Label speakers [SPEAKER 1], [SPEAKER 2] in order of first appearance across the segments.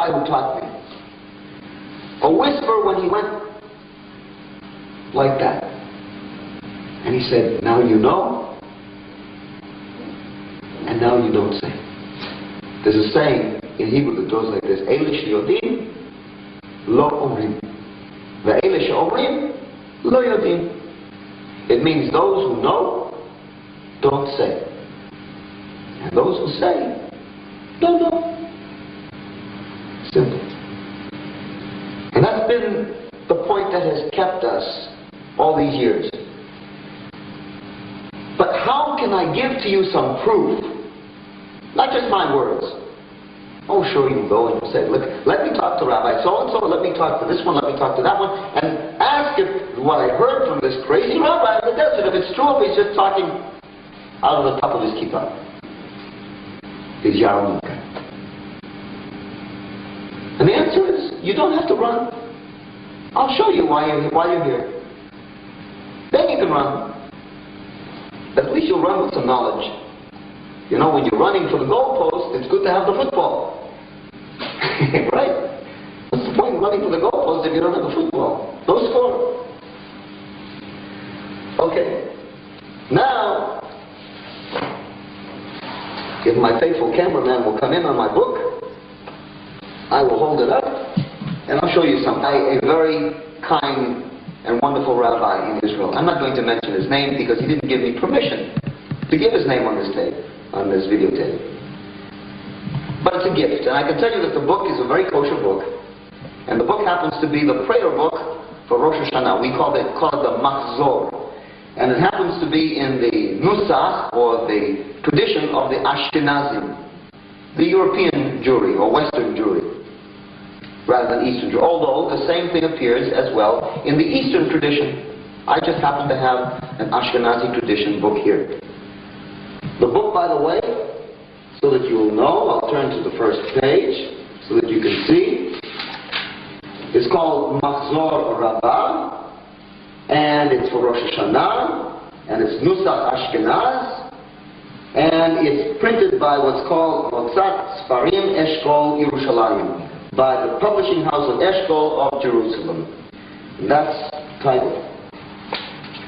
[SPEAKER 1] rabbi who taught me. A whisper when he went like that. And he said, now you know, and now you don't say. There's a saying in Hebrew that goes like this, Eilish yodim, lo omrim. Ve'eilish omrim, lo yodim. It means those who know, don't say. And those who say, don't know. Simple. And that's been the point that has kept us all these years. But how can I give to you some proof? Not just my words. Oh, sure, you can go and say, look, let me talk to Rabbi so-and-so, let me talk to this one, let me talk to that one, and ask if what I heard from this crazy rabbi in the desert, if it's true, if he's just talking out of the top of his kippah. His yarmulke. And the answer is, you don't have to run. I'll show you why you're here. Then you can run. At least you'll run with some knowledge. You know, when you're running for the goalpost, it's good to have the football. Right? What's the point of running for the goalpost if you don't have the football? No score. Okay. Now, if my faithful cameraman will come in on my book, I will hold it up, and I'll show you something. A very kind and wonderful rabbi in Israel. I'm not going to mention his name because he didn't give me permission to give his name on this tape, on this videotape. But it's a gift, and I can tell you that the book is a very kosher book, and the book happens to be the prayer book for Rosh Hashanah. We call it the Machzor, and it happens to be in the Nusach, or the tradition of the Ashkenazim, the European Jewry or Western Jewry, rather than Eastern Jewry. Although the same thing appears as well in the Eastern tradition. I just happen to have an Ashkenazi tradition book here. The book, by the way, so that you will know, I'll turn to the first page so that you can see. It's called Machzor Rabbah, and it's for Rosh Hashanah, and it's Nusach Ashkenaz, and it's printed by what's called Motzat Sfarim Eshkol Yerushalayim, by the publishing house of Eshkol of Jerusalem. And that's the title.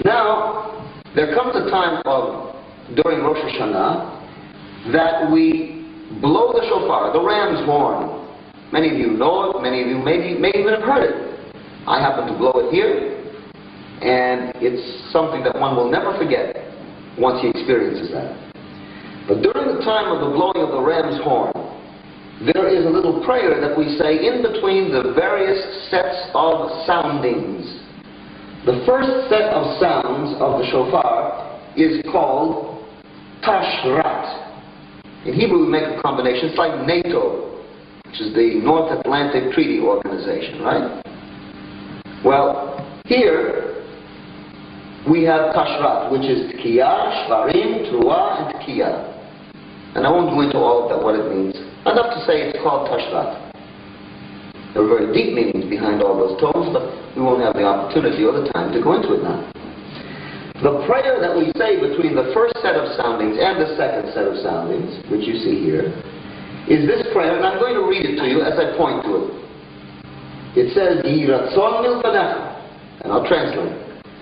[SPEAKER 1] Now, there comes a time during Rosh Hashanah that we blow the shofar, the ram's horn. Many of you know it, many of you may even have heard it. I happen to blow it here, and it's something that one will never forget once he experiences that. But during the time of the blowing of the ram's horn, there is a little prayer that we say in between the various sets of soundings. The first set of sounds of the shofar is called Tashrat. In Hebrew we make a combination. It's like NATO, which is the North Atlantic Treaty Organization, right? Well, here we have Tashrat, which is Tkiyah, Shvarim, Truah, and Tkiyah. And I won't go into all of that, what it means. Enough to say it's called Tashrat. There are very deep meanings behind all those tones, but we won't have the opportunity or the time to go into it now. The prayer that we say between the first set of soundings and the second set of soundings, which you see here, is this prayer, and I'm going to read it to you as I point to it. It says, Yi ratzon milfanecha, and I'll translate.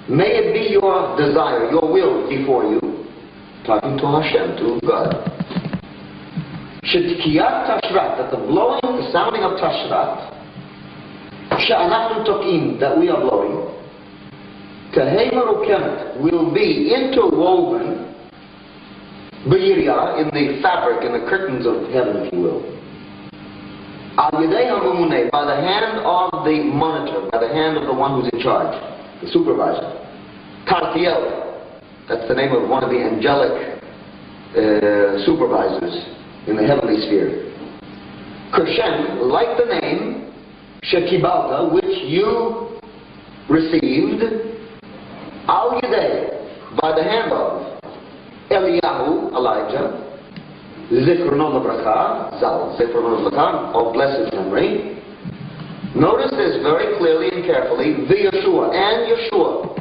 [SPEAKER 1] May it be your desire, your will before you, talking to Hashem, to God. Shetkiyat tashrat, that the blowing, the sounding of tashrat, she'anachnu tokim, that we are blowing, tehei merukemet, will be interwoven, b'yiriyah, in the fabric, in the curtains of heaven, if you will. Al yedei ha'mumuneh, by the hand of the monitor, by the hand of the one who's in charge, the supervisor. Tartiel, that's the name of one of the angelic supervisors in the heavenly sphere. Kershem, like the name Shekibalta, which you received, Al Yedei, by the hand of Eliyahu, Elijah, Zichrono Lebracha, Zal, Zichrono Lebracha, of blessed memory. Notice this very clearly and carefully, the Yeshua, and Yeshua.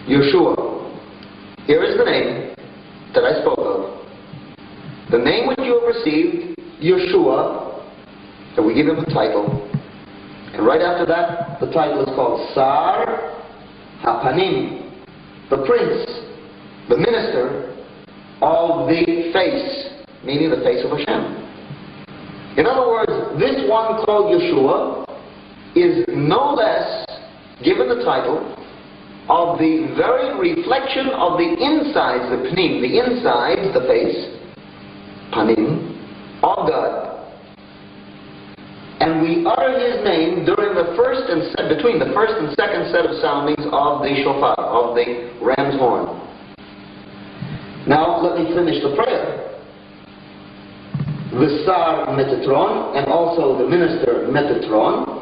[SPEAKER 1] Yeshua. Here is the name that I spoke of. The name which you have received, Yeshua, that we give him a title. And right after that, the title is called Sar HaPanim, the prince, the minister of the face, meaning the face of Hashem. In other words, this one called Yeshua is no less given the title of the very reflection of the insides, the pnim, the insides, the face, panim, of God. And we utter his name during between the first and second set of soundings of the shofar, of the ram's horn. Now let me finish the prayer. The Sar Metatron, and also the minister Metatron.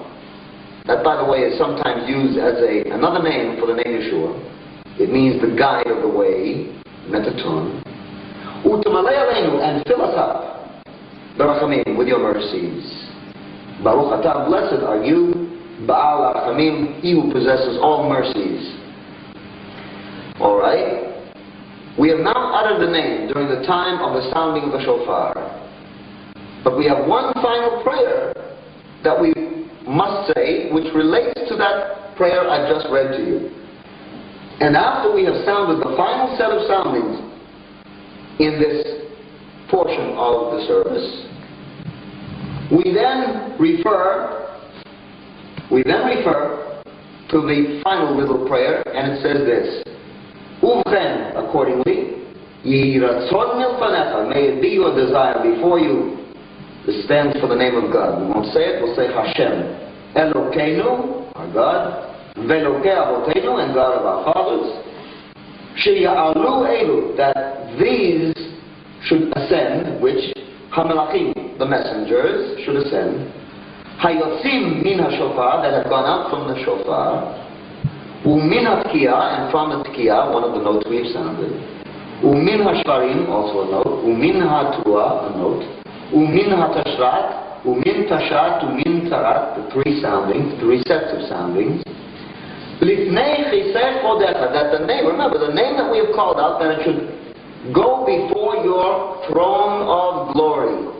[SPEAKER 1] That, by the way, is sometimes used as another name for the name Yeshua. It means the guide of the way, Metatron. U'tamalei aleinu, and fill us up, Barachamim, with your mercies. Baruch atah, blessed are you, Ba'al Arachamim, he who possesses all mercies. Alright? We have now uttered the name during the time of the sounding of the shofar. But we have one final prayer that we must say, which relates to that prayer I just read to you. And after we have sounded the final set of soundings in this portion of the service, we then refer to the final little prayer, and it says this: Uvchen, accordingly, Yehi ratzon milfanecha, may it be your desire before you. This stands for the name of God. We won't say it, we'll say Hashem. Elokeinu, our God, Velokei Avoteinu, and God of our fathers. Sheya'alu elu, that these should ascend, which Hamelachim, the messengers, should ascend. Hayotzim min hashofar, that have gone out from the shofar. Umin hatkiya, and from the tkiya, one of the notes we have sounded. Umin hashvarim, also a note. Umin hatua, a note. Umin hatashrat, umin tashat, umin tarat, the three soundings, three sets of soundings. Lifnei chisei chodecha, that the name, remember the name that we have called out, that it should go before your throne of glory.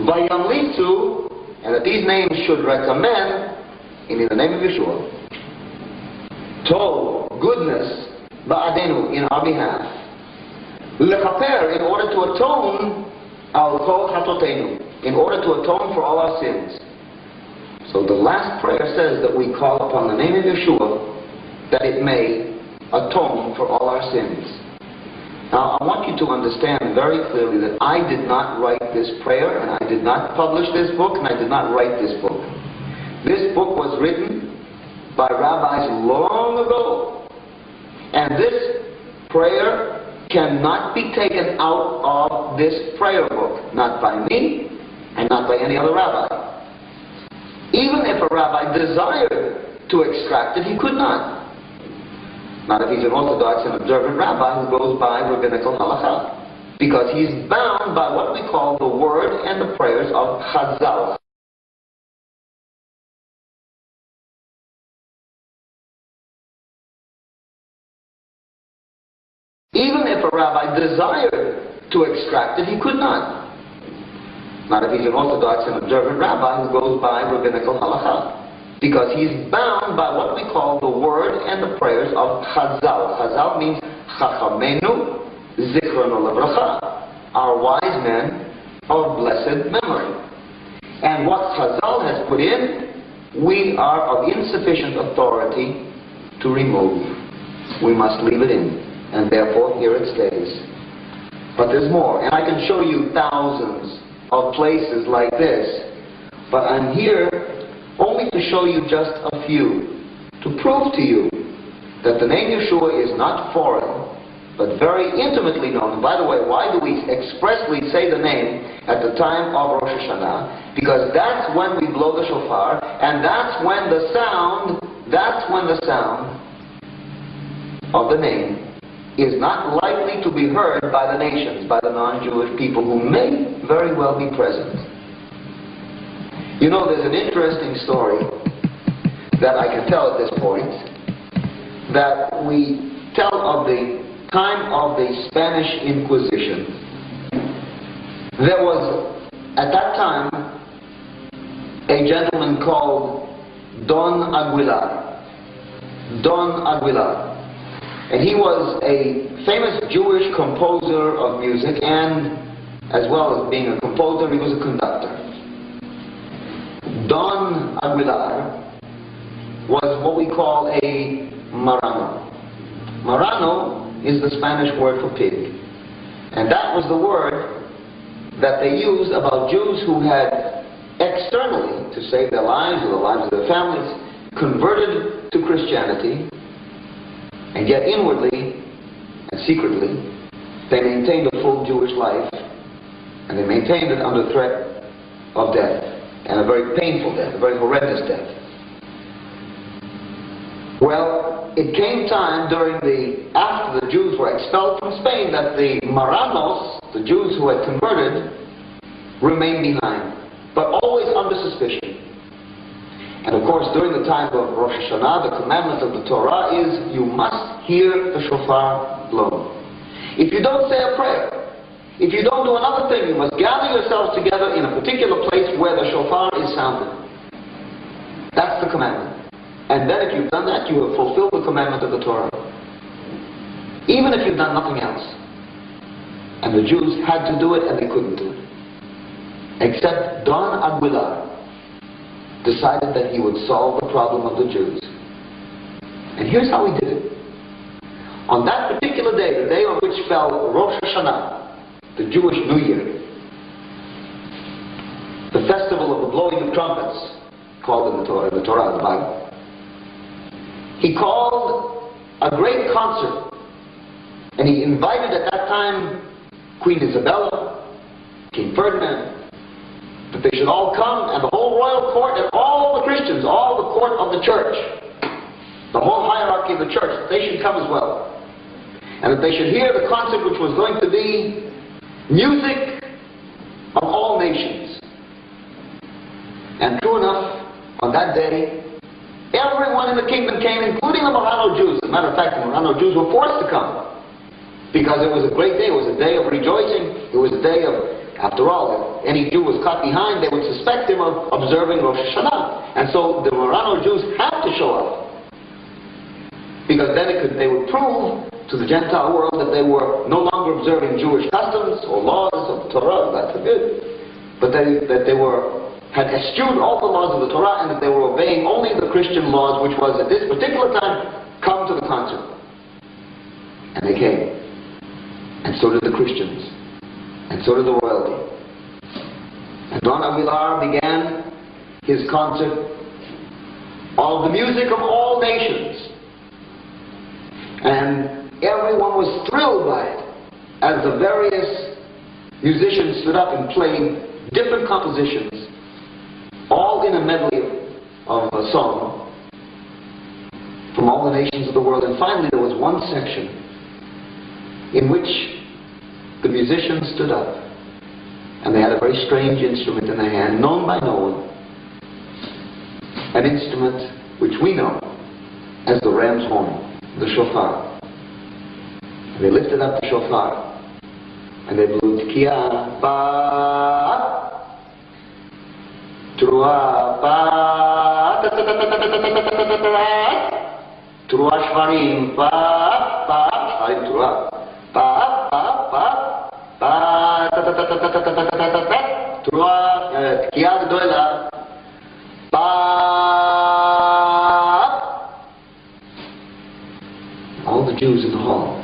[SPEAKER 1] Vayamlitu, and that these names should recommend, in the name of Yeshua, Tov, goodness, ba'adenu, in our behalf. Lechaper, in order to atone, al kol chatotenu, in order to atone for all our sins. So the last prayer says that we call upon the name of Yeshua, that it may atone for all our sins. Now, I want you to understand very clearly that I did not write this prayer, and I did not publish this book, and I did not write this book. This book was written by rabbis long ago. And this prayer cannot be taken out of this prayer book, not by me, and not by any other rabbi. Even if a rabbi desired to extract it, he could not. Not if he's an Orthodox and observant rabbi who goes by rabbinical halakha. Because he's bound by what we call the word and the prayers of Chazal. Even if a rabbi desired to extract it, he could not. Not if he's an Orthodox and observant rabbi who goes by rabbinical halakha. Because he's bound by what we call the word and the prayers of Chazal. Chazal means Chachamenu Zichrono Lebracha, our wise men of blessed memory. And what Chazal has put in, we are of insufficient authority to remove. We must leave it in. And therefore, here it stays. But there's more. And I can show you thousands of places like this. But I'm here only to show you just a few, to prove to you that the name Yeshua is not foreign, but very intimately known. And by the way, why do we expressly say the name at the time of Rosh Hashanah? Because that's when we blow the shofar, and that's when the sound of the name is not likely to be heard by the nations, by the non-Jewish people who may very well be present. You know, there's an interesting story that I can tell at this point, that we tell of the time of the Spanish Inquisition. There was, at that time, a gentleman called Don Aguilar. Don Aguilar. And he was a famous Jewish composer of music, and as well as being a composer, he was a conductor. Don Aguilar was what we call a marrano. Marrano is the Spanish word for pig. And that was the word that they used about Jews who had externally, to save their lives or the lives of their families, converted to Christianity, and yet inwardly and secretly they maintained a full Jewish life, and they maintained it under threat of death, and a very painful death, a very horrendous death. Well, it came time after the Jews were expelled from Spain, that the Marranos, the Jews who had converted, remained behind, but always under suspicion. And of course, during the time of Rosh Hashanah, the commandment of the Torah is, you must hear the shofar blown. If you don't say a prayer, if you don't do another thing, you must gather yourselves together in a particular place where the shofar is sounded. That's the commandment. And then if you've done that, you have fulfilled the commandment of the Torah. Even if you've done nothing else. And the Jews had to do it, and they couldn't do it. Except Don Aguilar decided that he would solve the problem of the Jews. And here's how he did it. On that particular day, the day on which fell Rosh Hashanah, the Jewish New Year, the festival of the blowing of trumpets, called in the Torah, the Bible, he called a great concert, and he invited at that time Queen Isabella, King Ferdinand, that they should all come, and the whole royal court, and all the Christians, all the court of the church, the whole hierarchy of the church, that they should come as well. And that they should hear the concert, which was going to be music of all nations. And true enough, on that day, everyone in the kingdom came, including the Marrano Jews. As a matter of fact, the Marrano Jews were forced to come, because it was a great day. It was a day of rejoicing. It was a day of, after all, if any Jew was caught behind, they would suspect him of observing Rosh Hashanah. And so the Marrano Jews had to show up, because then they would prove to the Gentile world that they were no longer observing Jewish customs or laws of the Torah, God forbid, but that they had eschewed all the laws of the Torah, and that they were obeying only the Christian laws, which was at this particular time, come to the concert. And they came. And so did the Christians. And so did the royalty. And Don Aguilar began his concert of the music of all nations. And everyone was thrilled by it, as the various musicians stood up and played different compositions, all in a medley of a song from all the nations of the world. And finally there was one section in which the musicians stood up, and they had a very strange instrument in their hand, known by no one, an instrument which we know as the ram's horn, the shofar. And they lifted up the shofar, and they blew Tkiya, ba, Trua, ba, Trua Shvarim, ba, Shvarim Trua, ba, Trua, Tkiya Gdoila, ba. All the Jews in the hall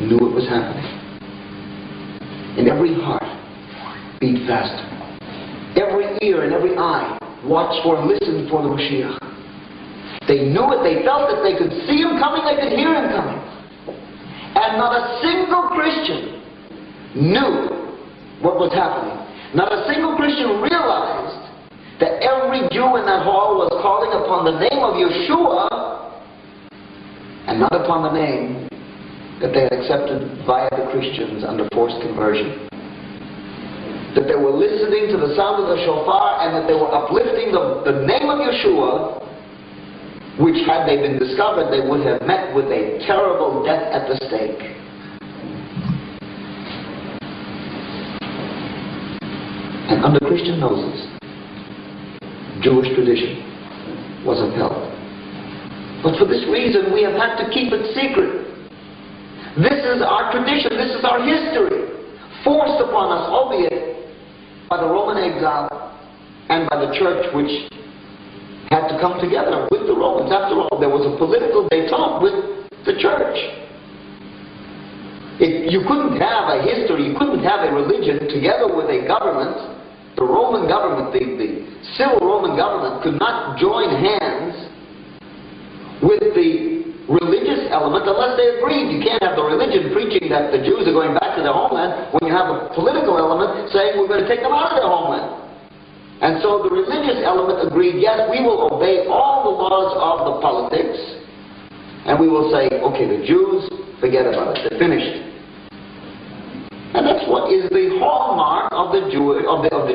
[SPEAKER 1] knew it was happening. And every heart beat faster. Every ear and every eye watched for and listened for the Mashiach. They knew it, they felt it, they could see him coming, they could hear him coming. And not a single Christian knew what was happening. Not a single Christian realized that every Jew in that hall was calling upon the name of Yeshua, and not upon the name that they had accepted via the Christians under forced conversion. That they were listening to the sound of the shofar, and that they were uplifting the name of Yeshua, which, had they been discovered, they would have met with a terrible death at the stake. And under Christian noses, Jewish tradition was upheld. But for this reason, we have had to keep it secret. This is our tradition, this is our history, forced upon us, albeit by the Roman exile and by the church, which had to come together with the Romans. After all, there was a political détente with the church. You couldn't have a history, you couldn't have a religion together with a government. The Roman government, the civil Roman government, could not join hands with the religious element unless they agreed. You can't have the religion preaching that the Jews are going back to their homeland when you have a political element saying we're going to take them out of their homeland. And so the religious element agreed, yes, we will obey all the laws of the politics, and we will say, okay, the Jews, forget about it, they're finished. And that's what is the hallmark of the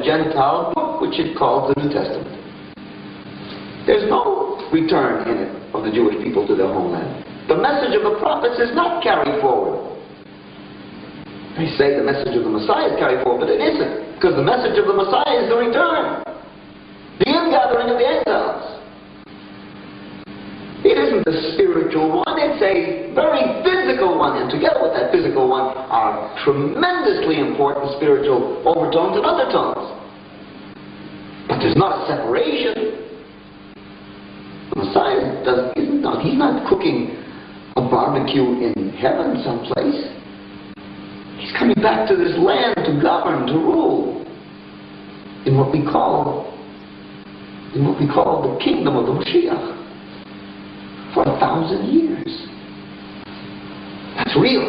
[SPEAKER 1] Gentile book, which is called the New Testament. There's no return in it of the Jewish people to their homeland. The message of the prophets is not carried forward. They say the message of the Messiah is carried forward, but it isn't, because the message of the Messiah is the return, the ingathering of the exiles. It isn't a spiritual one, it's a very physical one, and together with that physical one are tremendously important spiritual overtones and undertones. But there's not a separation. The Messiah he's not cooking a barbecue in heaven someplace. He's coming back to this land to govern, to rule in what we call the kingdom of the Mashiach for 1,000 years. That's real.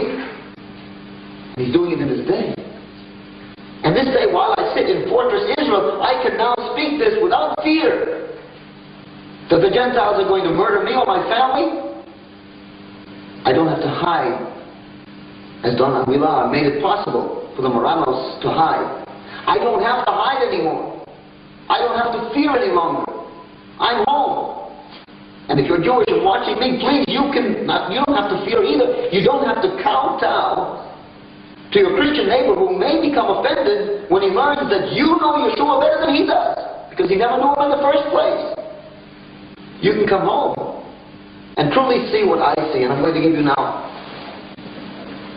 [SPEAKER 1] And he's doing it in his day. And this day, while I sit in Fortress Israel, I can now speak this without fear that the Gentiles are going to murder me or my family. I don't have to hide, as Don Aguilar made it possible for the Moranos to hide. I don't have to hide anymore. I don't have to fear any longer. I'm home. And if you're Jewish and watching me, please, you don't have to fear either. You don't have to kowtow to your Christian neighbor who may become offended when he learns that you know Yeshua better than he does, because he never knew him in the first place. You can come home and truly see what I see, and I'm going to give you now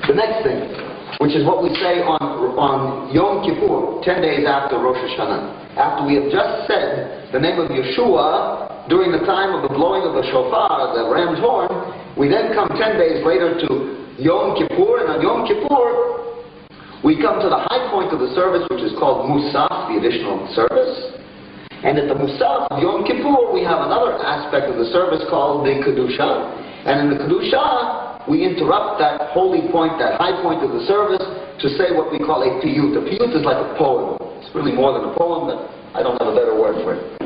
[SPEAKER 1] the next thing, which is what we say on Yom Kippur, 10 days after Rosh Hashanah. After we have just said the name of Yeshua during the time of the blowing of the shofar, the ram's horn, we then come 10 days later to Yom Kippur, and on Yom Kippur we come to the high point of the service, which is called Musaf, the additional service. And at the Musaf of Yom Kippur, we have another aspect of the service called the Kedusha. And in the Kedusha, we interrupt that holy point, that high point of the service, to say what we call a piyut. A piyut is like a poem. It's really more than a poem, but I don't have a better word for it.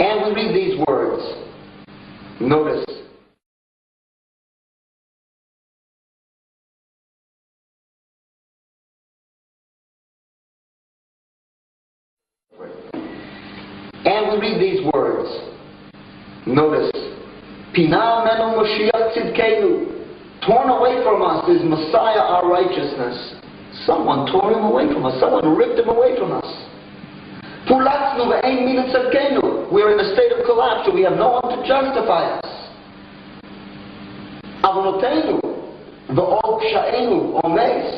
[SPEAKER 1] And we read these words. Notice. And we read these words. Notice. Pina menu Mashiach tzidkenu. Torn away from us is Messiah, our righteousness. Someone tore him away from us. Someone ripped him away from us. Pulatznu ve'ein min tzedkenu. We're in a state of collapse, so we have no one to justify us. Avonotenu ve'ol psha'enu omes.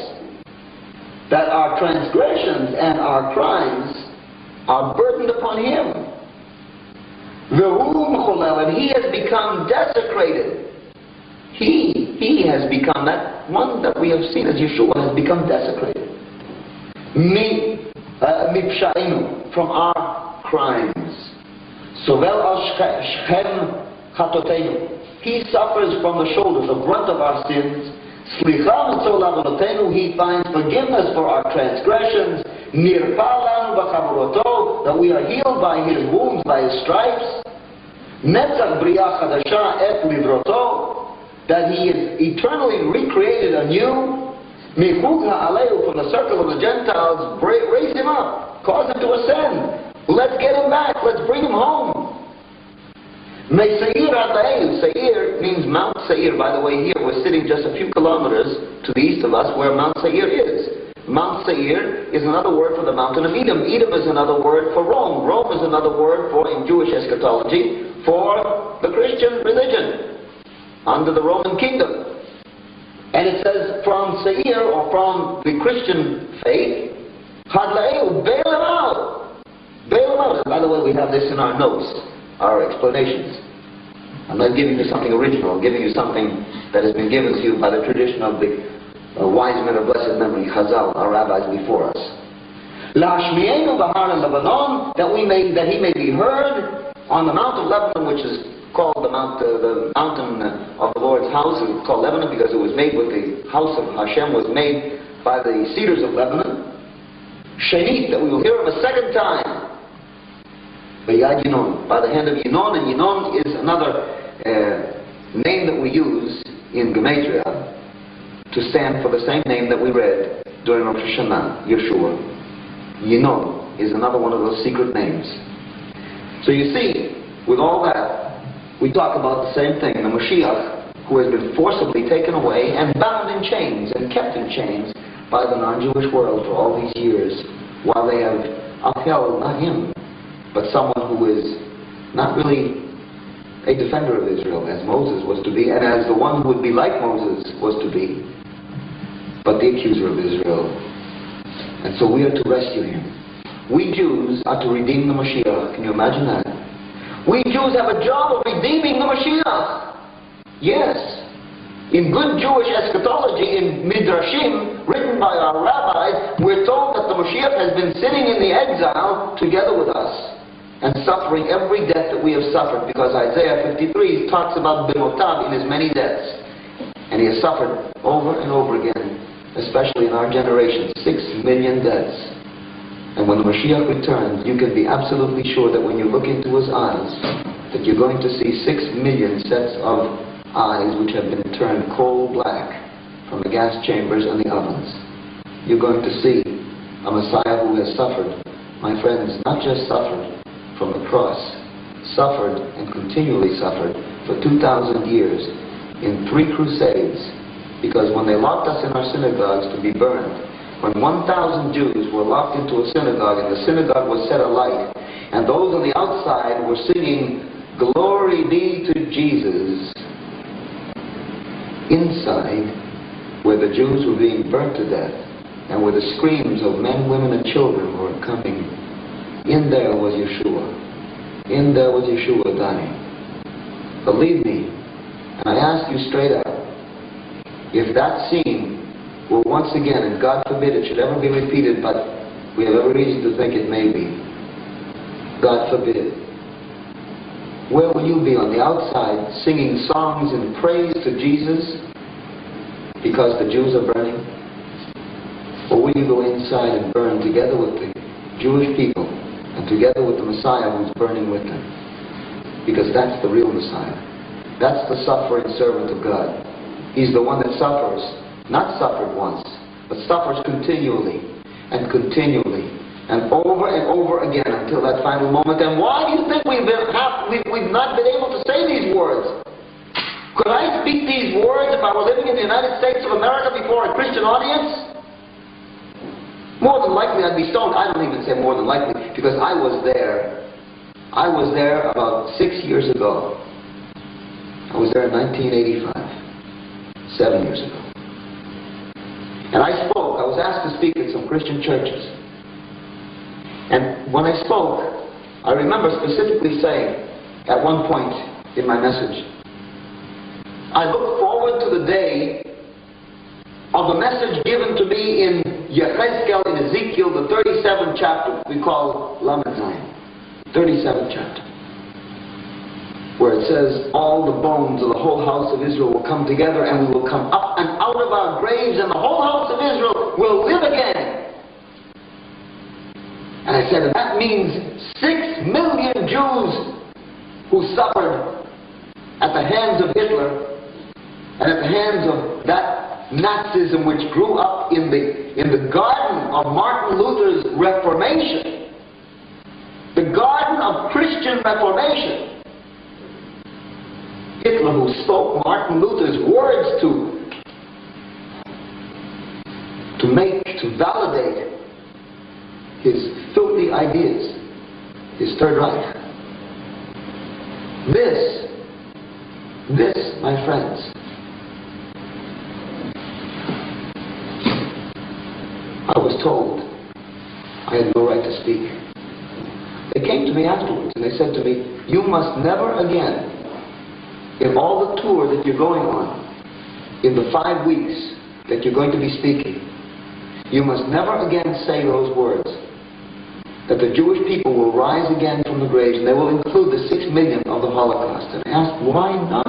[SPEAKER 1] That our transgressions and our crimes are burdened upon him. And he has become desecrated. He has become that one that we have seen as Yeshua has become desecrated. From our crimes. Sovel al shchem chatotenu. He suffers from the shoulders, the brunt of our sins. He finds forgiveness for our transgressions. That we are healed by his wounds, by his stripes. That he is eternally recreated anew. From the circle of the Gentiles, raise him up, cause him to ascend. Let's get him back, let's bring him home. Seir means Mount Seir. By the way, here we're sitting just a few kilometers to the east of us where Mount Seir is. Mount Seir is another word for the mountain of Edom. Edom is another word for Rome. Rome is another word for, in Jewish eschatology, for the Christian religion under the Roman kingdom. And it says from Seir, or from the Christian faith, Hadlaeu, bail them out. Bail them out. And by the way, we have this in our notes, our explanations. I'm not giving you something original. I'm giving you something that has been given to you by the tradition of the wise men of blessed memory, Chazal, our rabbis before us. Lashmienu bahar Lebanon, that he may be heard on the Mount of Lebanon, which is called the mountain of the Lord's house. It's called Lebanon because it was made with the house of Hashem, was made by the cedars of Lebanon. Shenit, that we will hear him a second time. B'yad Yinon, by the hand of Yinon, and Yinon is another name that we use in Gematria to stand for the same name that we read during Rosh Hashanah, Yeshua. Yinon is another one of those secret names. So you see, with all that, we talk about the same thing, the Mashiach, who has been forcibly taken away and bound in chains and kept in chains by the non-Jewish world for all these years, while they have upheld not him, but someone who is not really a defender of Israel, as Moses was to be, and as the one who would be like Moses was to be, but the accuser of Israel. And so we are to rescue him. We Jews are to redeem the Mashiach. Can you imagine that? We Jews have a job of redeeming the Mashiach. Yes. In good Jewish eschatology, in Midrashim, written by our rabbis, we're told that the Mashiach has been sitting in the exile together with us and suffering every death that we have suffered, because Isaiah 53 talks about Bimotav in his many deaths. And he has suffered over and over again, especially in our generation, 6 million deaths. And when the Mashiach returns, you can be absolutely sure that when you look into his eyes, that you're going to see 6 million sets of eyes which have been turned coal black from the gas chambers and the ovens. You're going to see a Messiah who has suffered, my friends, not just suffered from the cross, suffered and continually suffered for 2,000 years in 3 crusades, because when they locked us in our synagogues to be burned, when 1,000 Jews were locked into a synagogue and the synagogue was set alight, and those on the outside were singing, "Glory be to Jesus," inside, where the Jews were being burnt to death, and where the screams of men, women, and children were coming, in there was Yeshua. In there was Yeshua dying. Believe me, and I ask you straight out, if that scene were once again, and God forbid it should ever be repeated, but we have every reason to think it may be, God forbid, where will you be on the outside singing songs in praise to Jesus because the Jews are burning? Or will you go inside and burn together with the Jewish people and together with the Messiah who's burning with them? Because that's the real Messiah. That's the suffering servant of God. He's the one that suffers, not suffered once, but suffers continually and continually and over again until that final moment. And why do you think we've not been able to say these words? Could I speak these words if I were living in the United States of America before a Christian audience? More than likely I'd be stoned. I don't even say more than likely, because I was there. I was there about 6 years ago. I was there in 1985, 7 years ago. And I spoke. I was asked to speak in some Christian churches. And when I spoke, I remember specifically saying at one point in my message, I look forward to the day of the message given to me in Yechezkel, in Ezekiel, the 37th chapter, we call Lamed Zayin, 37th chapter, where it says, all the bones of the whole house of Israel will come together, and we will come up and out of our graves, and the whole house of Israel will live again. And I said, and that means 6 million Jews who suffered at the hands of Hitler and at the hands of that Nazism which grew up in the garden of Martin Luther's Reformation, the garden of Christian Reformation. Hitler, who spoke Martin Luther's words to to validate his filthy ideas, his Third Reich. This, my friends, I was told I had no right to speak. They came to me afterwards and they said to me, you must never again, in all the tour that you're going on, in the 5 weeks that you're going to be speaking, you must never again say those words, that the Jewish people will rise again from the graves and they will include the 6 million of the Holocaust. And I asked, why not?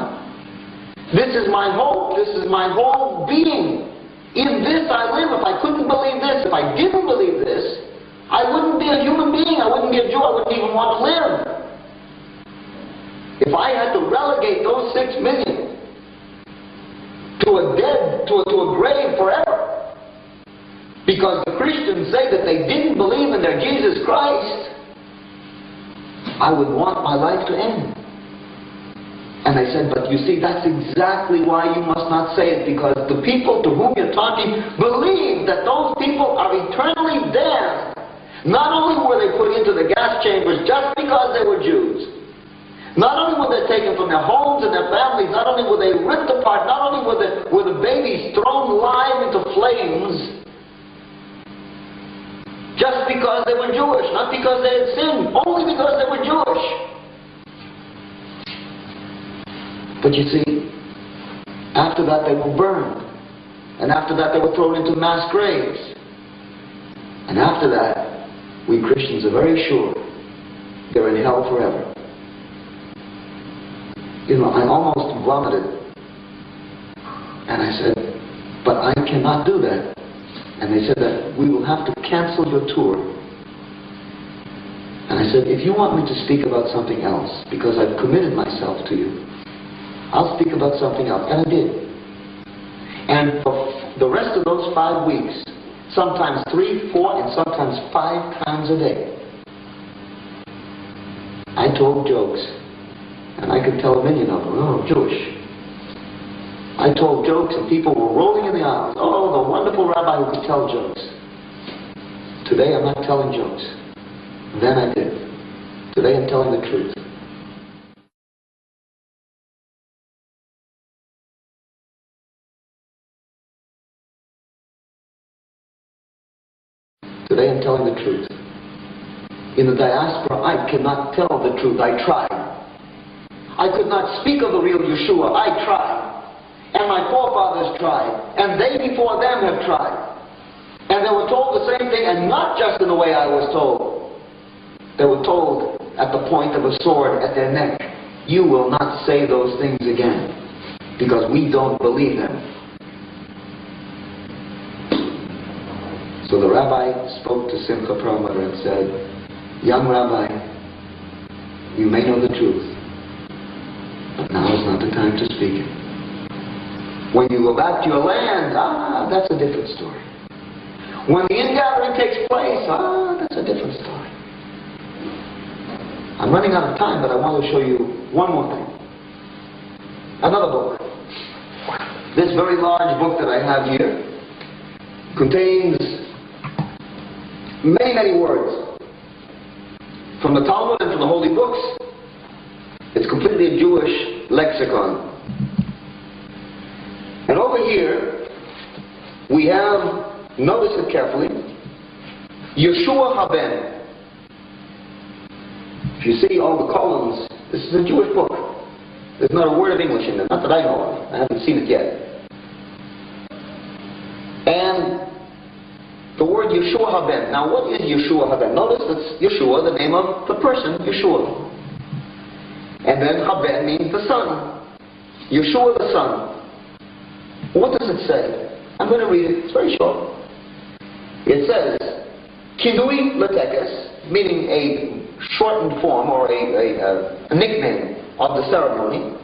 [SPEAKER 1] This is my hope, this is my whole being. In this I live. If I couldn't believe this, if I didn't believe this, I wouldn't be a human being, I wouldn't be a Jew, I wouldn't even want to live. If I had to relegate those 6 million to a grave forever, because the Christians say that they didn't believe in their Jesus Christ, I would want my life to end. And I said, but you see, that's exactly why you must not say it, because the people to whom you're talking believe that those people are eternally damned. Not only were they put into the gas chambers just because they were Jews, not only were they taken from their homes and their families, not only were they ripped apart, not only were the babies thrown live into flames, just because they were Jewish, not because they had sinned, only because they were Jewish. But you see, after that they were burned, and after that they were thrown into mass graves, and after that, we Christians are very sure they're in hell forever. You know, I almost vomited, and I said, but I cannot do that. And they said that we will have to cancel your tour. And I said, if you want me to speak about something else, because I've committed myself to you, I'll speak about something else. And I did. And for the rest of those 5 weeks, sometimes 3, 4, and sometimes 5 times a day, I told jokes. And I could tell a million of them. Oh, Jewish. I told jokes and people were rolling in the aisles. Oh, the wonderful rabbi who could tell jokes. Today I'm not telling jokes. Then I did. Today I'm telling the truth. Today I'm telling the truth. In the diaspora, I cannot tell the truth. I tried. I could not speak of the real Yeshua. I tried. And my forefathers tried. And they before them have tried. And they were told the same thing, and not just in the way I was told. They were told at the point of a sword at their neck, you will not say those things again, because we don't believe them. So the rabbi spoke to Simcha Perlmutter and said, young rabbi, you may know the truth, but now is not the time to speak it. When you go back to your land, that's a different story. When the ingathering takes place, that's a different story. I'm running out of time, but I want to show you one more thing. Another book. This very large book that I have here contains many, many words from the Talmud and from the holy books. It's completely a Jewish lexicon. And over here, we have, notice it carefully, Yeshua Haben. If you see all the columns, this is a Jewish book. There's not a word of English in it, not that I know of. I haven't seen it yet. And the word Yeshua Haben. Now what is Yeshua Haben? Notice it's Yeshua, the name of the person, Yeshua. And then Haben means the son. Yeshua the son. What does it say? I'm going to read it. It's very short. It says, Kinui Letekes, meaning a shortened form or a nickname of the ceremony,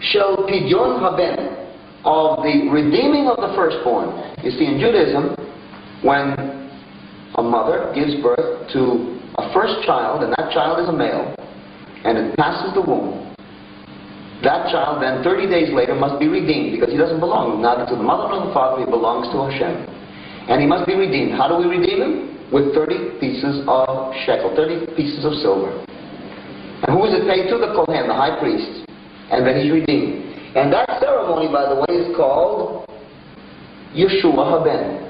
[SPEAKER 1] Shel Pidyon Haben, of the redeeming of the firstborn. You see, in Judaism, when a mother gives birth to a first child, and that child is a male, and it passes the womb, that child then 30 days later must be redeemed, because he doesn't belong neither to the mother nor the father, he belongs to Hashem. And he must be redeemed. How do we redeem him? With 30 pieces of shekel, 30 pieces of silver. And who is it paid to? The Kohen, the high priest. And then he's redeemed. And that ceremony, by the way, is called Yeshua Haben.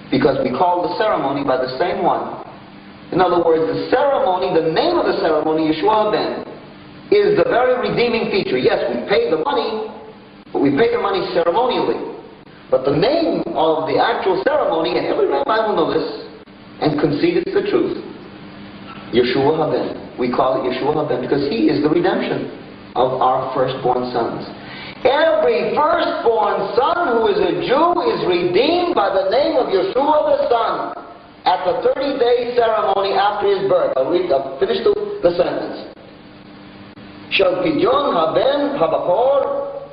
[SPEAKER 1] Because we call the ceremony by the same one. In other words, the ceremony, the name of the ceremony, Yeshua Haben, is the very redeeming feature. Yes, we pay the money, but we pay the money ceremonially. But the name of the actual ceremony, and every rabbi will know this, and concede it's the truth, Yeshua Haben. We call it Yeshua Haben because he is the redemption of our firstborn sons. Every firstborn son who is a Jew is redeemed by the name of Yeshua the Son at the 30-day ceremony after his birth. I'll finish the sentence. Shel pidyon haben habakor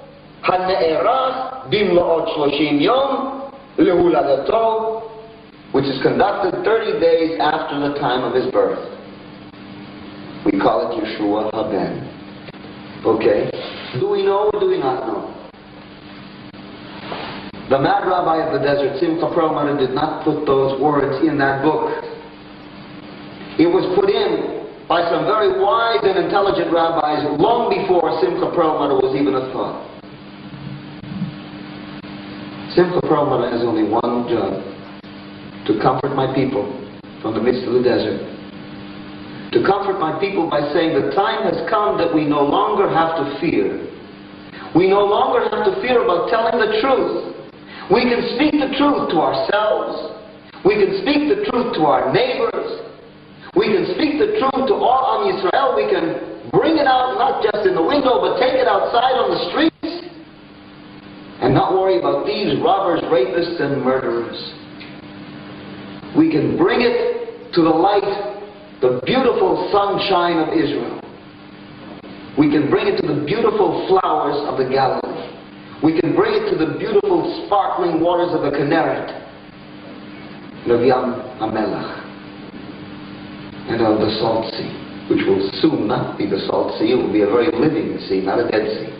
[SPEAKER 1] hane'erach bimlo'ot 30 yom lehuladato, which is conducted 30 days after the time of his birth. We call it Yeshua Haben. Okay? Do we know or do we not know? The mad rabbi of the desert, Simcha Perlmutter, did not put those words in that book. It was put in by some very wise and intelligent rabbis long before Simcha Perlmutter was even a thought. Simcha Perlmutter has only one job: to comfort my people from the midst of the desert. To comfort my people by saying the time has come that we no longer have to fear. We no longer have to fear about telling the truth. We can speak the truth to ourselves. We can speak the truth to our neighbors. We can speak the truth to all Am Yisrael. We can bring it out not just in the window, but take it outside on the streets. And not worry about thieves, robbers, rapists, and murderers. We can bring it to the light, the beautiful sunshine of Israel. We can bring it to the beautiful flowers of the Galilee. We can bring it to the beautiful sparkling waters of the Kinneret, of Yam HaMelech, and of the Salt Sea, which will soon not be the Salt Sea. It will be a very living sea, not a dead sea.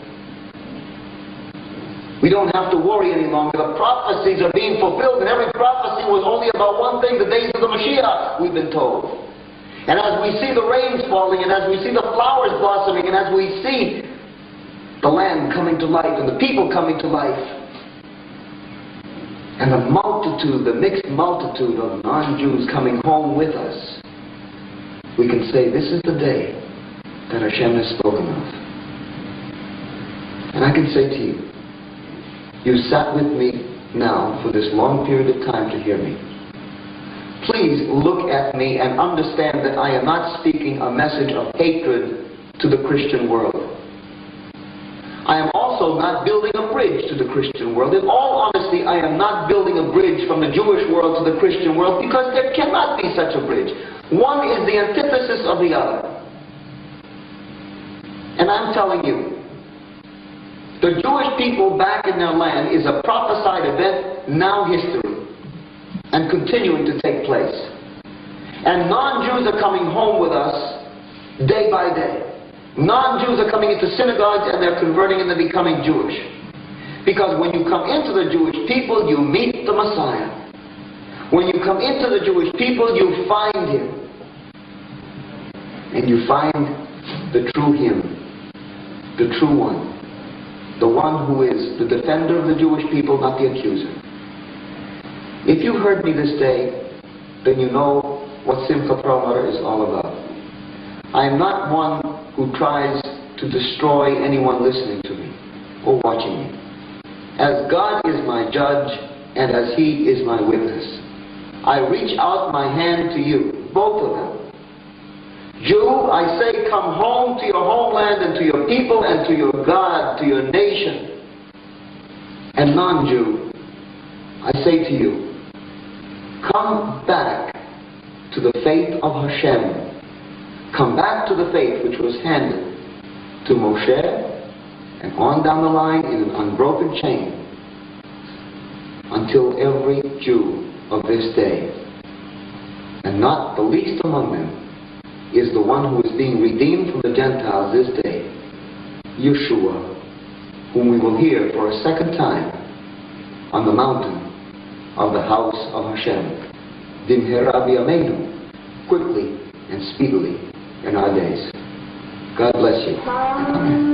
[SPEAKER 1] We don't have to worry any longer. The prophecies are being fulfilled, and every prophecy was only about one thing: the days of the Mashiach, we've been told. And as we see the rains falling, and as we see the flowers blossoming, and as we see the land coming to life, and the people coming to life, and the multitude, the mixed multitude of non-Jews coming home with us, we can say, this is the day that Hashem has spoken of. And I can say to you, you sat with me now for this long period of time to hear me. Please look at me and understand that I am not speaking a message of hatred to the Christian world. I am also not building a bridge to the Christian world. In all honesty, I am not building a bridge from the Jewish world to the Christian world, because there cannot be such a bridge. One is the antithesis of the other. And I'm telling you, the Jewish people back in their land is a prophesied event, now history, and continuing to take place. And non-Jews are coming home with us day by day. Non-Jews are coming into synagogues and they're converting and they're becoming Jewish. Because when you come into the Jewish people, you meet the Messiah. When you come into the Jewish people, you find Him. And you find the true Him, the true one. The one who is the defender of the Jewish people, not the accuser. If you heard me this day, then you know what Simcha Perlmutter is all about. I am not one who tries to destroy anyone listening to me or watching me. As God is my judge and as He is my witness, I reach out my hand to you, both of them. Jew, I say, come home to your homeland and to your people and to your God, to your nation. And non-Jew, I say to you, come back to the faith of Hashem. Come back to the faith which was handed to Moshe and on down the line in an unbroken chain until every Jew of this day, and not the least among them, is the one who is being redeemed from the Gentiles this day, Yeshua, whom we will hear for a second time on the mountain of the house of Hashem. Dimhera b'yameinu, quickly and speedily in our days. God bless you. Amen.